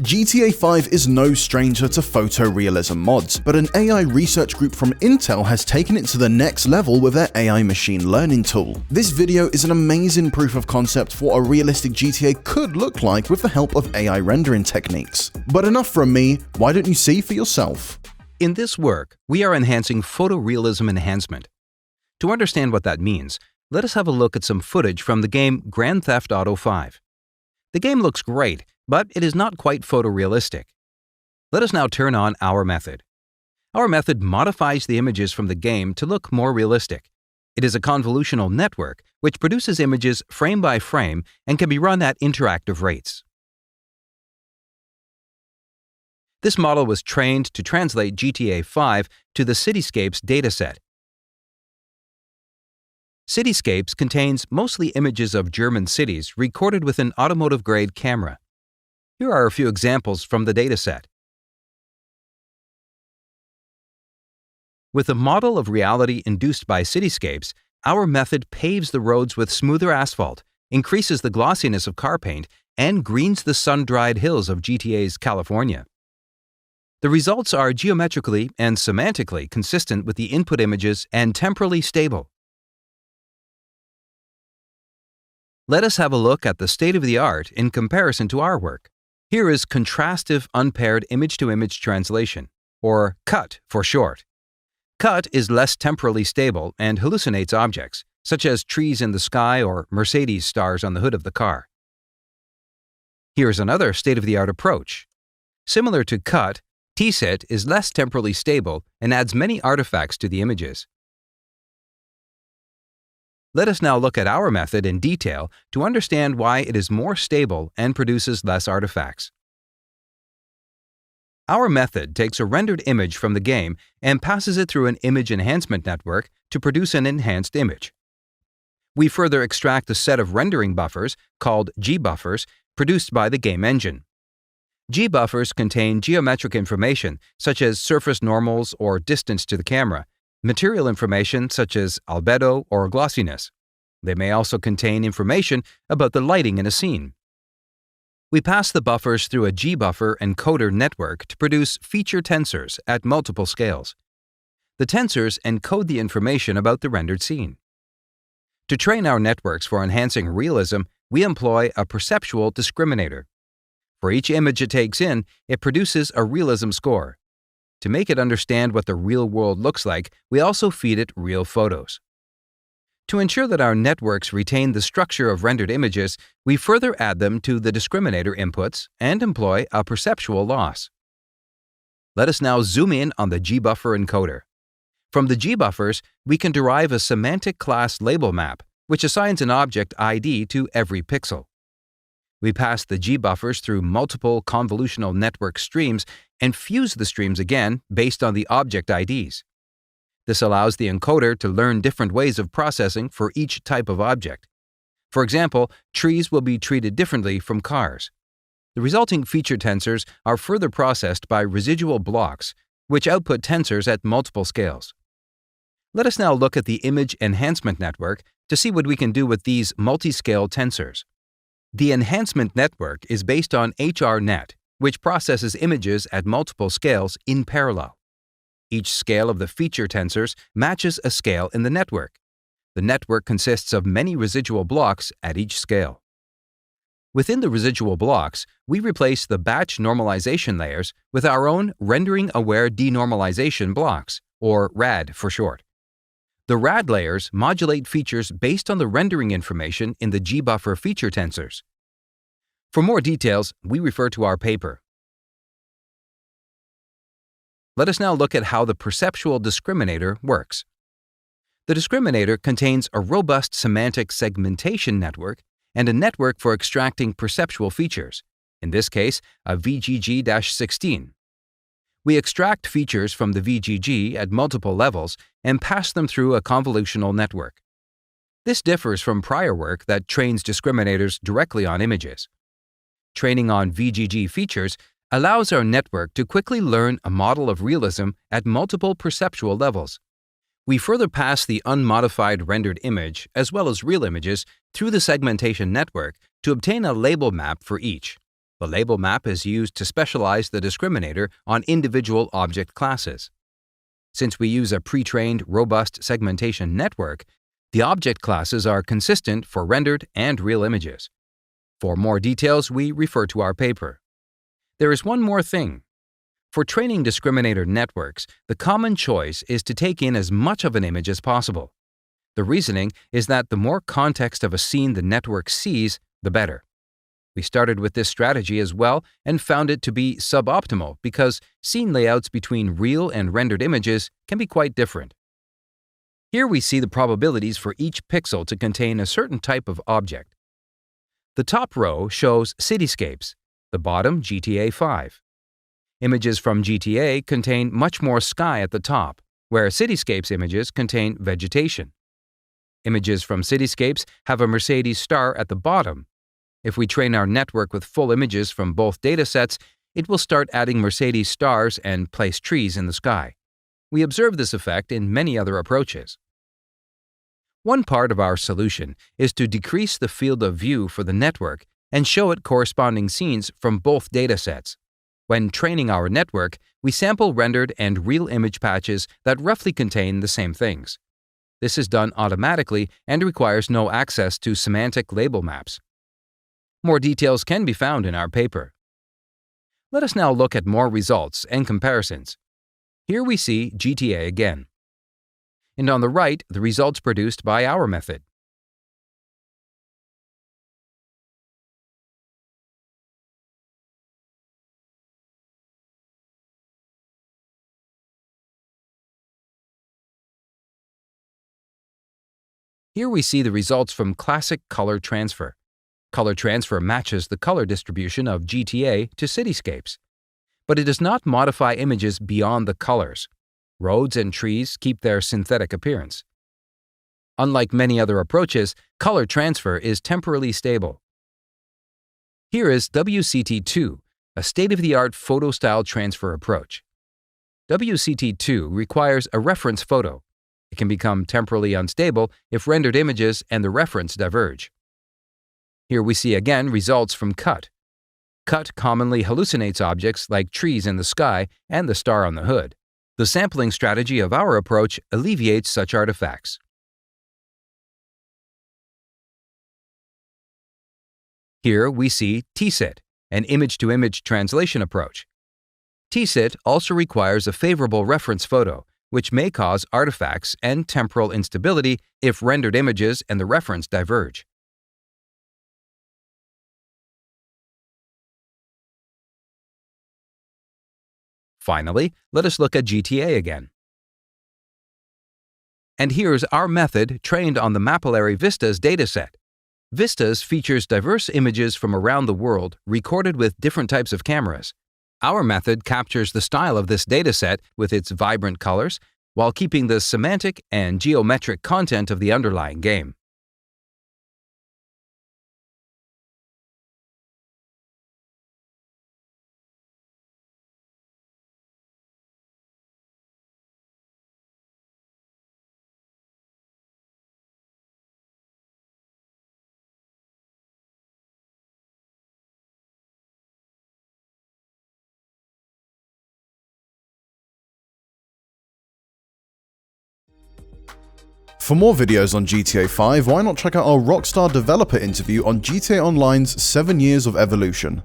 GTA 5 is no stranger to photorealism mods, but an AI research group from Intel has taken it to the next level with their AI machine learning tool. This video is an amazing proof of concept for what a realistic GTA could look like with the help of AI rendering techniques. But enough from me, why don't you see for yourself? In this work, we are enhancing photorealism enhancement. To understand what that means, let us have a look at some footage from the game Grand Theft Auto 5. The game looks great, but it is not quite photorealistic. Let us now turn on our method. Our method modifies the images from the game to look more realistic. It is a convolutional network which produces images frame by frame and can be run at interactive rates. This model was trained to translate GTA 5 to the Cityscapes dataset. Cityscapes contains mostly images of German cities recorded with an automotive-grade camera. Here are a few examples from the dataset. With a model of reality induced by cityscapes, our method paves the roads with smoother asphalt, increases the glossiness of car paint, and greens the sun-dried hills of GTA's California. The results are geometrically and semantically consistent with the input images and temporally stable. Let us have a look at the state-of-the-art in comparison to our work. Here is contrastive unpaired image-to-image translation, or CUT for short. CUT is less temporally stable and hallucinates objects, such as trees in the sky or Mercedes stars on the hood of the car. Here's another state-of-the-art approach. Similar to CUT, TSIT is less temporally stable and adds many artifacts to the images. Let us now look at our method in detail to understand why it is more stable and produces less artifacts. Our method takes a rendered image from the game and passes it through an image enhancement network to produce an enhanced image. We further extract a set of rendering buffers, called G-buffers, produced by the game engine. G-buffers contain geometric information such as surface normals or distance to the camera, material information such as albedo or glossiness. They may also contain information about the lighting in a scene. We pass the buffers through a G-buffer encoder network to produce feature tensors at multiple scales. The tensors encode the information about the rendered scene. To train our networks for enhancing realism, we employ a perceptual discriminator. For each image it takes in, it produces a realism score. To make it understand what the real world looks like, we also feed it real photos. To ensure that our networks retain the structure of rendered images, we further add them to the discriminator inputs and employ a perceptual loss. Let us now zoom in on the G-buffer encoder. From the G-buffers, we can derive a semantic class label map, which assigns an object ID to every pixel. We pass the G-buffers through multiple convolutional network streams and fuse the streams again based on the object IDs. This allows the encoder to learn different ways of processing for each type of object. For example, trees will be treated differently from cars. The resulting feature tensors are further processed by residual blocks, which output tensors at multiple scales. Let us now look at the image enhancement network to see what we can do with these multi-scale tensors. The enhancement network is based on HRNet, which processes images at multiple scales in parallel. Each scale of the feature tensors matches a scale in the network. The network consists of many residual blocks at each scale. Within the residual blocks, we replace the batch normalization layers with our own rendering-aware denormalization blocks, or RAD for short. The RAD layers modulate features based on the rendering information in the G-buffer feature tensors. For more details, we refer to our paper. Let us now look at how the perceptual discriminator works. The discriminator contains a robust semantic segmentation network and a network for extracting perceptual features, in this case, a VGG-16. We extract features from the VGG at multiple levels and pass them through a convolutional network. This differs from prior work that trains discriminators directly on images. Training on VGG features allows our network to quickly learn a model of realism at multiple perceptual levels. We further pass the unmodified rendered image as well as real images through the segmentation network to obtain a label map for each. The label map is used to specialize the discriminator on individual object classes. Since we use a pre-trained, robust segmentation network, the object classes are consistent for rendered and real images. For more details, we refer to our paper. There is one more thing. For training discriminator networks, the common choice is to take in as much of an image as possible. The reasoning is that the more context of a scene the network sees, the better. We started with this strategy as well and found it to be suboptimal because scene layouts between real and rendered images can be quite different. Here we see the probabilities for each pixel to contain a certain type of object. The top row shows cityscapes, the bottom GTA 5. Images from GTA contain much more sky at the top, where cityscapes images contain vegetation. Images from cityscapes have a Mercedes star at the bottom. If we train our network with full images from both datasets, it will start adding Mercedes stars and place trees in the sky. We observe this effect in many other approaches. One part of our solution is to decrease the field of view for the network and show it corresponding scenes from both datasets. When training our network, we sample rendered and real image patches that roughly contain the same things. This is done automatically and requires no access to semantic label maps. More details can be found in our paper. Let us now look at more results and comparisons. Here we see GTA again. And on the right, the results produced by our method. Here we see the results from classic color transfer. Color transfer matches the color distribution of GTA to cityscapes. But it does not modify images beyond the colors. Roads and trees keep their synthetic appearance. Unlike many other approaches, color transfer is temporally stable. Here is WCT2, a state-of-the-art photo-style transfer approach. WCT2 requires a reference photo. It can become temporally unstable if rendered images and the reference diverge. Here we see again results from CUT. CUT commonly hallucinates objects like trees in the sky and the star on the hood. The sampling strategy of our approach alleviates such artifacts. Here we see TSIT, an image-to-image translation approach. TSIT also requires a favorable reference photo, which may cause artifacts and temporal instability if rendered images and the reference diverge. Finally, let us look at GTA again. And here's our method trained on the Mapillary Vistas dataset. Vistas features diverse images from around the world recorded with different types of cameras. Our method captures the style of this dataset with its vibrant colors, while keeping the semantic and geometric content of the underlying game. For more videos on GTA 5, why not check out our Rockstar developer interview on GTA Online's 7 Years of Evolution.